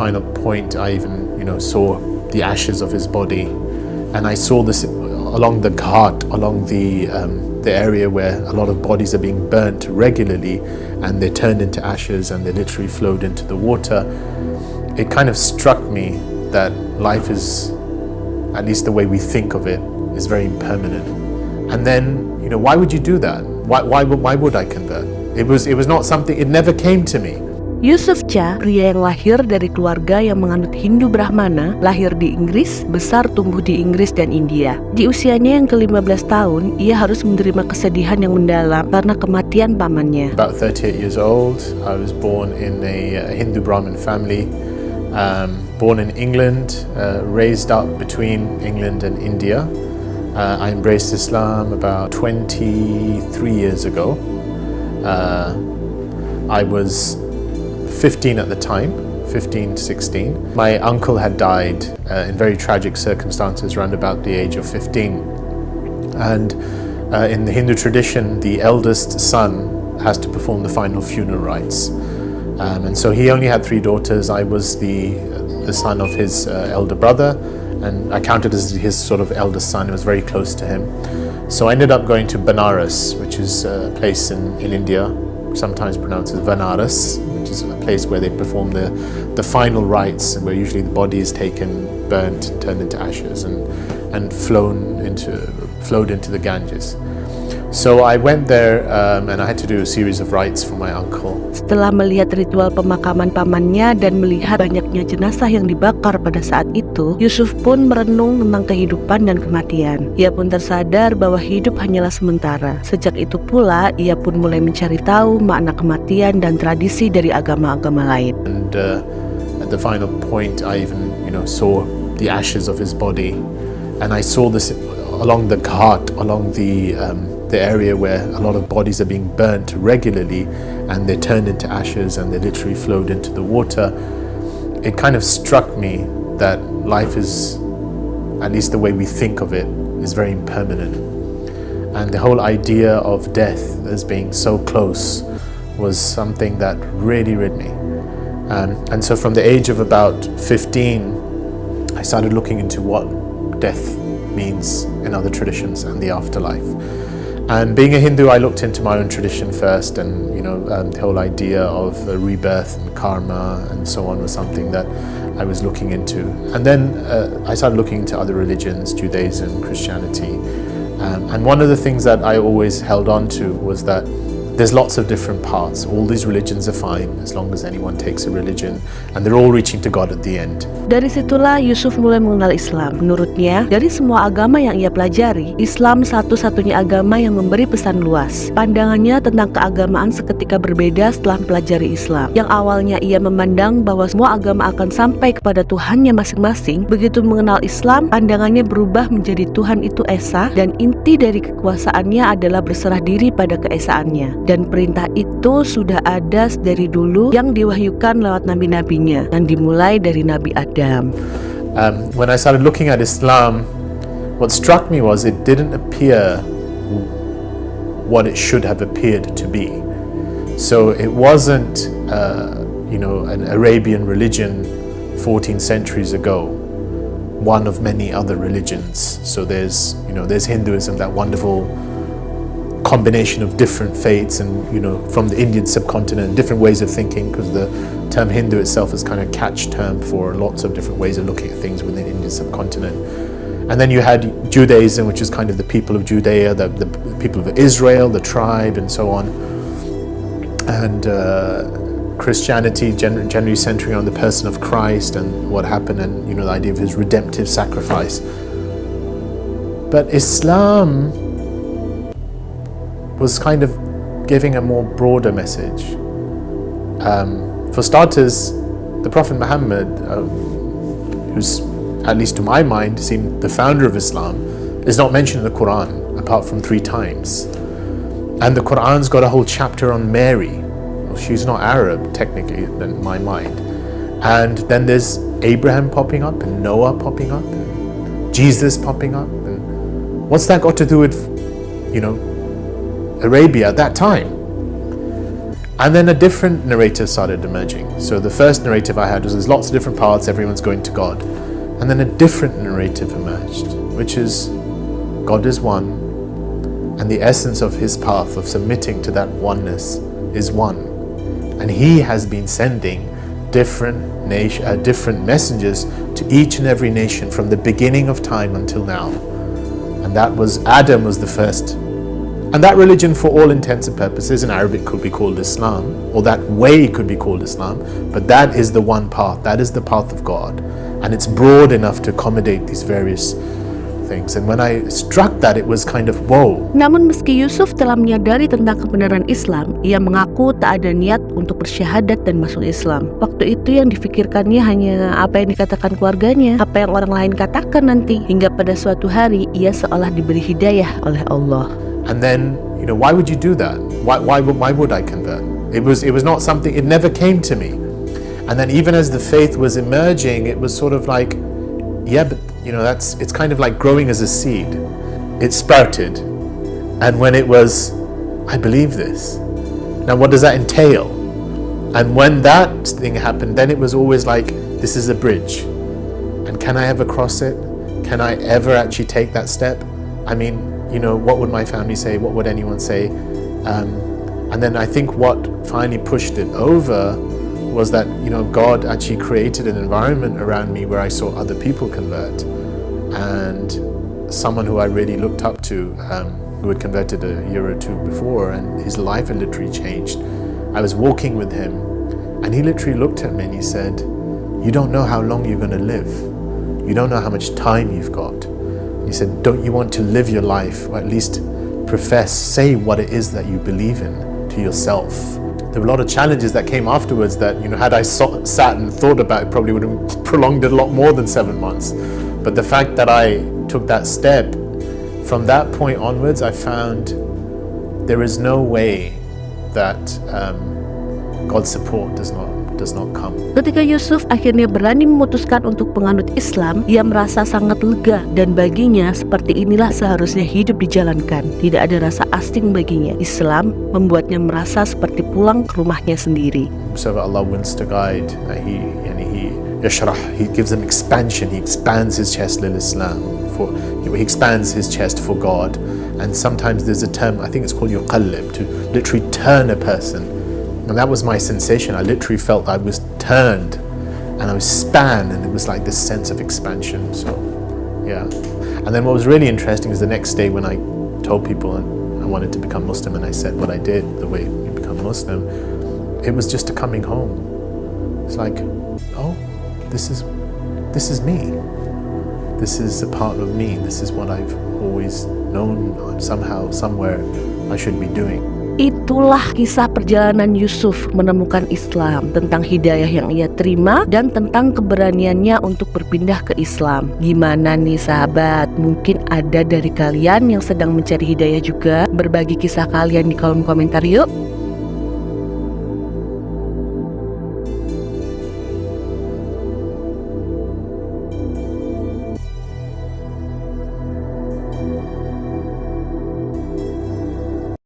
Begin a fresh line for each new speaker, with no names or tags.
final point, I even, saw the ashes of his body, and I saw this along the ghat, along the area where a lot of bodies are being burnt regularly, and they turned into ashes and they literally flowed into the water. It kind of struck me that life is, at least the way we think of it, is very impermanent. And then, why would you do that? Why would I convert? It was not something, it never came to me.
Yusuf Cha, pria yang lahir dari keluarga yang menganut Hindu Brahmana, lahir di Inggris, besar tumbuh di Inggris dan India. Di usianya yang ke-15 tahun, ia harus menerima kesedihan yang mendalam karena kematian pamannya.
About 38 years old, I was born in a Hindu Brahmin family. Born in England, raised up between England and India. I embraced Islam about 23 years ago. I was 15 at the time, 15 to 16. My uncle had died in very tragic circumstances around about the age of 15. And in the Hindu tradition, the eldest son has to perform the final funeral rites. And so he only had 3 daughters. I was the son of his elder brother, and I counted as his sort of eldest son. I was very close to him. So I ended up going to Benares, which is a place in India, sometimes pronounced as Vanaras, which is a place where they perform the final rites, where usually the body is taken, burnt, turned into ashes, and flowed into the Ganges. So I went there and I had to do a series of rites for my uncle.
Setelah melihat ritual pemakaman pamannya dan melihat banyaknya jenazah yang dibakar pada saat itu, Yusuf pun merenung tentang kehidupan dan kematian. Ia pun tersadar bahwa hidup hanyalah sementara. Sejak itu pula, ia pun mulai mencari tahu makna kematian dan tradisi dari agama-agama lain.
And at the final point, I even, saw the ashes of his body, and I saw this along the ghat, along the area where a lot of bodies are being burnt regularly, and they turned into ashes and they literally flowed into the water. It kind of struck me that life is, at least the way we think of it, is very impermanent. And the whole idea of death as being so close was something that really read me. And so from the age of about 15, I started looking into what death means in other traditions and the afterlife. And being a Hindu, I looked into my own tradition first, and the whole idea of rebirth and karma and so on was something that I was looking into. And then I started looking into other religions, Judaism, Christianity. And one of the things that I always held on to was that there's lots of different paths. All these religions are fine as long as anyone takes a religion, and they're all reaching to God at the end.
Dari situlah Yusuf mulai mengenal Islam. Menurutnya, dari semua agama yang ia pelajari, Islam satu-satunya agama yang memberi pesan luas. Pandangannya tentang keagamaan seketika berbeda setelah mempelajari Islam. Yang awalnya ia memandang bahwa semua agama akan sampai kepada Tuhannya masing-masing, begitu mengenal Islam, pandangannya berubah menjadi Tuhan itu esa, dan inti dari kekuasaannya adalah berserah diri pada keesaannya. Dan perintah itu sudah ada dari dulu yang diwahyukan lewat nabi-nabinya, yang dimulai dari Nabi Adam.
When I started looking at Islam, what struck me was it didn't appear what it should have appeared to be. So it wasn't, an Arabian religion 14 centuries ago, one of many other religions. So there's Hinduism, that wonderful combination of different faiths, and from the Indian subcontinent, different ways of thinking, because the term Hindu itself is kind of catch term for lots of different ways of looking at things within the Indian subcontinent. And then you had Judaism, which is kind of the people of Judea, the people of Israel, the tribe, and so on. And Christianity generally centering on the person of Christ and what happened, and the idea of his redemptive sacrifice. But Islam was kind of giving a more broader message. For starters, the Prophet Muhammad, who's, at least to my mind, seemed the founder of Islam, is not mentioned in the Quran apart from 3 times. And the Quran's got a whole chapter on Mary. Well, she's not Arab, technically, in my mind. And then there's Abraham popping up, and Noah popping up, and Jesus popping up. And what's that got to do with, Arabia at that time? And then a different narrative started emerging. So the first narrative I had was there's lots of different paths, everyone's going to God. And then a different narrative emerged, which is God is one, and the essence of his path of submitting to that oneness is one. And he has been sending different messengers to each and every nation from the beginning of time until now. And that was Adam was the first. And that religion, for all intents and purposes, in Arabic could be called Islam, or that way could be called Islam, but that is the one path, that is the path of God. And it's broad enough to accommodate these various things. And when I struck that, it was kind of, whoa.
Namun meski Yusuf telah menyadari tentang kebenaran Islam, ia mengaku tak ada niat untuk bersyahadat dan masuk Islam. Waktu itu yang difikirkannya hanya apa yang dikatakan keluarganya, apa yang orang lain katakan nanti, hingga pada suatu hari ia seolah diberi hidayah oleh Allah.
And then, why would you do that? Why would I convert? It was not something, it never came to me. And then even as the faith was emerging, it was sort of like, yeah, but it's kind of like growing as a seed. It sprouted. And when it was, I believe this. Now what does that entail? And when that thing happened, then it was always like, this is a bridge. And can I ever cross it? Can I ever actually take that step? I mean, what would my family say? What would anyone say? And then I think what finally pushed it over was that, God actually created an environment around me where I saw other people convert. And someone who I really looked up to, who had converted a year or two before, and his life had literally changed. I was walking with him, and he literally looked at me and he said, you don't know how long you're going to live. You don't know how much time you've got. He said, don't you want to live your life, or at least say what it is that you believe in to yourself? There were a lot of challenges that came afterwards that, had I sat and thought about it, probably would have prolonged it a lot more than 7 months. But the fact that I took that step, from that point onwards, I found there is no way that God's support does not come.
Ketika Yusuf akhirnya berani memutuskan untuk penganut Islam, ia merasa sangat lega, dan baginya seperti inilah seharusnya hidup dijalankan. Tidak ada rasa asing baginya. Islam membuatnya merasa seperti pulang ke rumahnya sendiri.
So Allah wants to guide. He gives him expansion. He expands his chest lil Islam. He expands his chest for God. And sometimes there's a term, I think it's called yuqallib, to literally turn a person. And that was my sensation. I literally felt I was turned and I was span, and it was like this sense of expansion. So, yeah. And then what was really interesting is the next day when I told people I wanted to become Muslim, and I said what I did, the way you become Muslim, it was just a coming home. It's like, oh, this is me. This is a part of me. This is what I've always known somehow, somewhere I should be doing.
Itulah kisah perjalanan Yusuf menemukan Islam, tentang hidayah yang ia terima dan tentang keberaniannya untuk berpindah ke Islam. Gimana nih sahabat? Mungkin ada dari kalian yang sedang mencari hidayah juga? Berbagi kisah kalian di kolom komentar yuk.